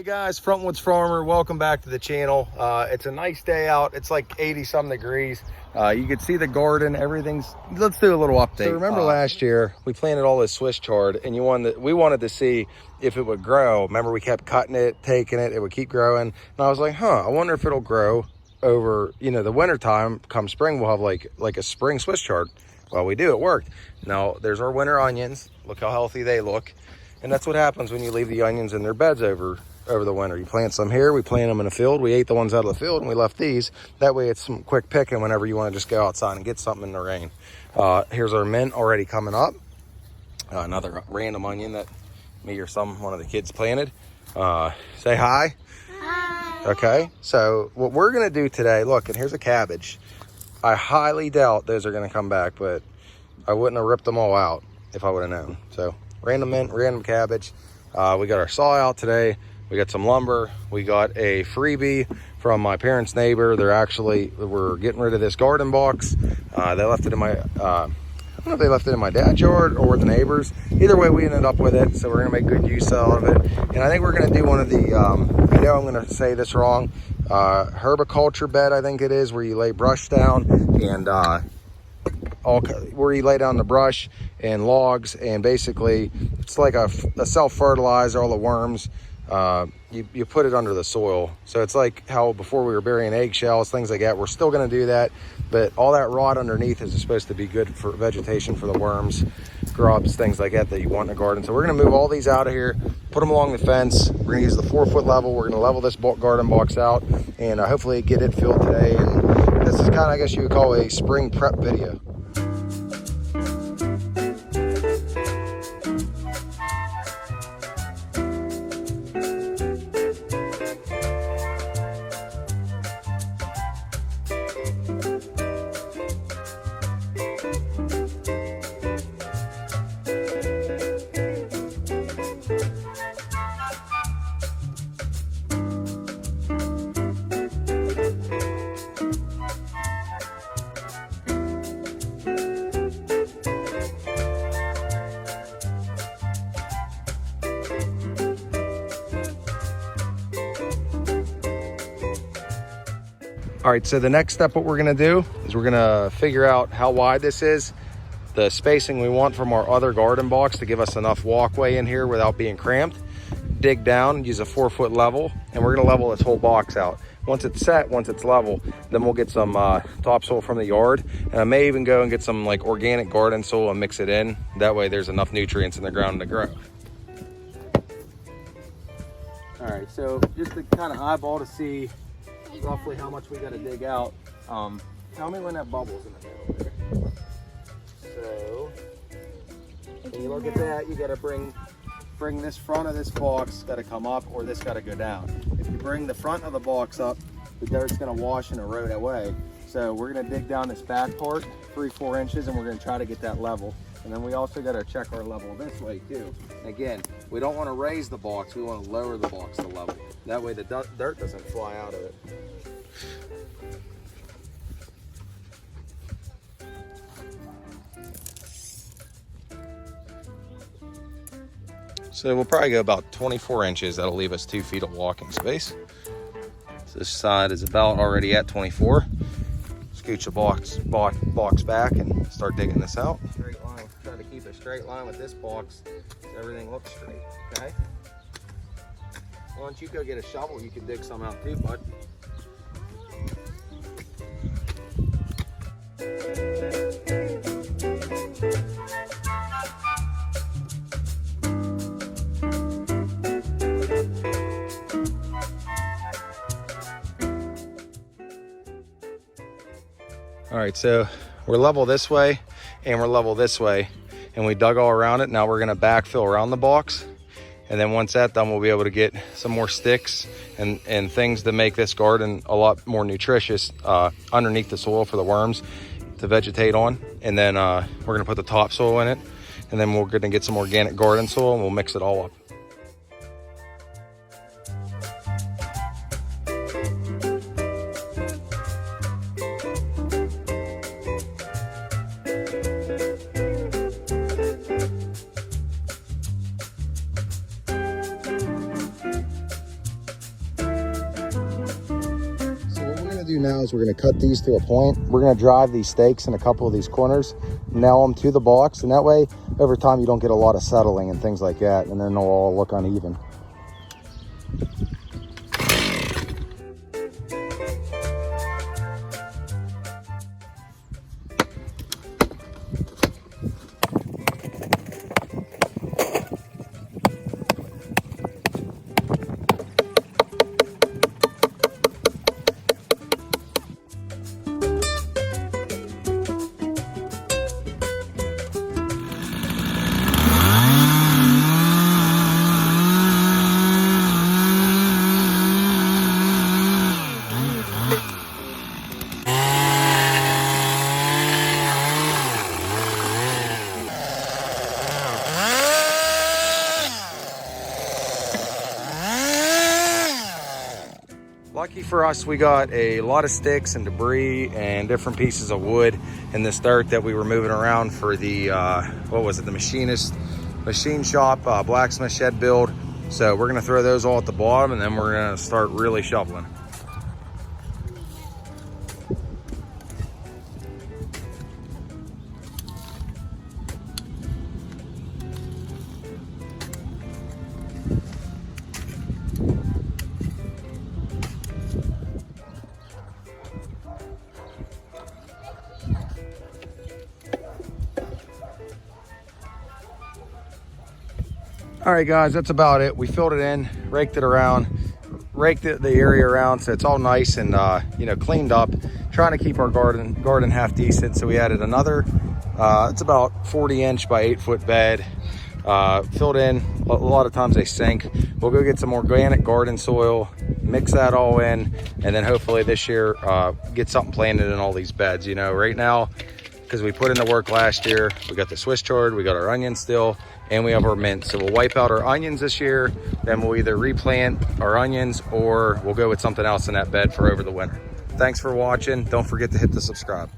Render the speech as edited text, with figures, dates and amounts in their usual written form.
Hey guys, Frontwoods Farmer, welcome back to the channel. It's a nice day out. It's like 80 some degrees. You can see the garden, everything's, let's do a little update. So remember last year we planted all this Swiss chard and we wanted to see if it would grow. Remember we kept cutting it, taking it, it would keep growing. And I was like, I wonder if it'll grow over, the winter time. Come spring, we'll have like a spring Swiss chard. Well, we do, it worked. Now there's our winter onions. Look how healthy they look. And that's what happens when you leave the onions in their beds over the winter. You plant some here, we plant them in a field. We ate the ones out of the field and we left these. That way it's some quick picking whenever you want to just go outside and get something in the rain. Here's our mint already coming up. Another random onion that me or one of the kids planted. Say hi. Hi. Okay, so what we're gonna do today, look, and here's a cabbage. I highly doubt those are gonna come back, but I wouldn't have ripped them all out if I would have known. So random mint, random cabbage. We got our saw out today. We got some lumber. We got a freebie from my parents' neighbor. We're getting rid of this garden box. They left it in my, I don't know if they left it in my dad's yard or the neighbors. Either way, we ended up with it. So we're gonna make good use out of it. And I think we're gonna do one of the, I know I'm gonna say this wrong, herbiculture bed, I think it is, where you lay brush down and where you lay down the brush and logs, and basically it's like a self-fertilizer, all the worms. You put it under the soil. So it's like how before we were burying eggshells, things like that. We're still going to do that, but all that rot underneath is supposed to be good for vegetation, for the worms, grubs, things like that you want in a garden. So we're going to move all these out of here, put them along the fence. We're going to use the 4-foot level. We're going to level this garden box out and hopefully get it filled today. And this is kind of, I guess you would call a spring prep video. All right, so the next step, what we're gonna do is we're gonna figure out how wide this is, the spacing we want from our other garden box to give us enough walkway in here without being cramped. Dig down, use a 4-foot level, and we're gonna level this whole box out. Once it's set, once it's level, then we'll get some topsoil from the yard. And I may even go and get some like organic garden soil and mix it in. That way there's enough nutrients in the ground to grow. All right, so just to kind of eyeball to see roughly how much we got to dig out. Tell me when that bubble's in the middle there. So when you look at that, you got to bring this front of this box got to come up, or this got to go down. If you bring the front of the box up, the dirt's going to wash and erode away. So we're going to dig down this back part 3-4 inches, and we're going to try to get that level. And then we also got to check our level this way too. Again, we don't want to raise the box, we want to lower the box to level. That way the dirt doesn't fly out of it. So we'll probably go about 24 inches. That'll leave us 2 feet of walking space. So this side is about already at 24. Scooch the box back and start digging this out. Straight line. Try to keep a straight line with this box so everything looks straight, okay? Why don't you go get a shovel? You can dig some out too, bud. All right, so we're level this way and we're level this way, and we dug all around it. Now we're gonna backfill around the box. And then once that's done, we'll be able to get some more sticks and things to make this garden a lot more nutritious underneath the soil for the worms to vegetate on. And then we're gonna put the topsoil in it. And then we're gonna get some organic garden soil and we'll mix it all up. do now is we're going to cut these to a point. We're going to drive these stakes in a couple of these corners, nail them to the box, and that way over time you don't get a lot of settling and things like that, and then they'll all look uneven. Lucky for us, we got a lot of sticks and debris and different pieces of wood in this dirt that we were moving around for the, what was it, the machine shop, blacksmith shed build. So we're gonna throw those all at the bottom, and then we're gonna start really shoveling. All right, guys, that's about it. We filled it in, raked it around, raked the area around so it's all nice and you know, cleaned up. Trying to keep our garden half decent. So we added another, it's about 40-inch by 8-foot bed. Filled in. A lot of times they sink. We'll go get some organic garden soil, mix that all in, and then hopefully this year get something planted in all these beds. You know, right now, because we put in the work last year, we got the Swiss chard, we got our onions still, and we have our mint. So we'll wipe out our onions this year, then we'll either replant our onions or we'll go with something else in that bed for over the winter. Thanks for watching. Don't forget to hit the subscribe.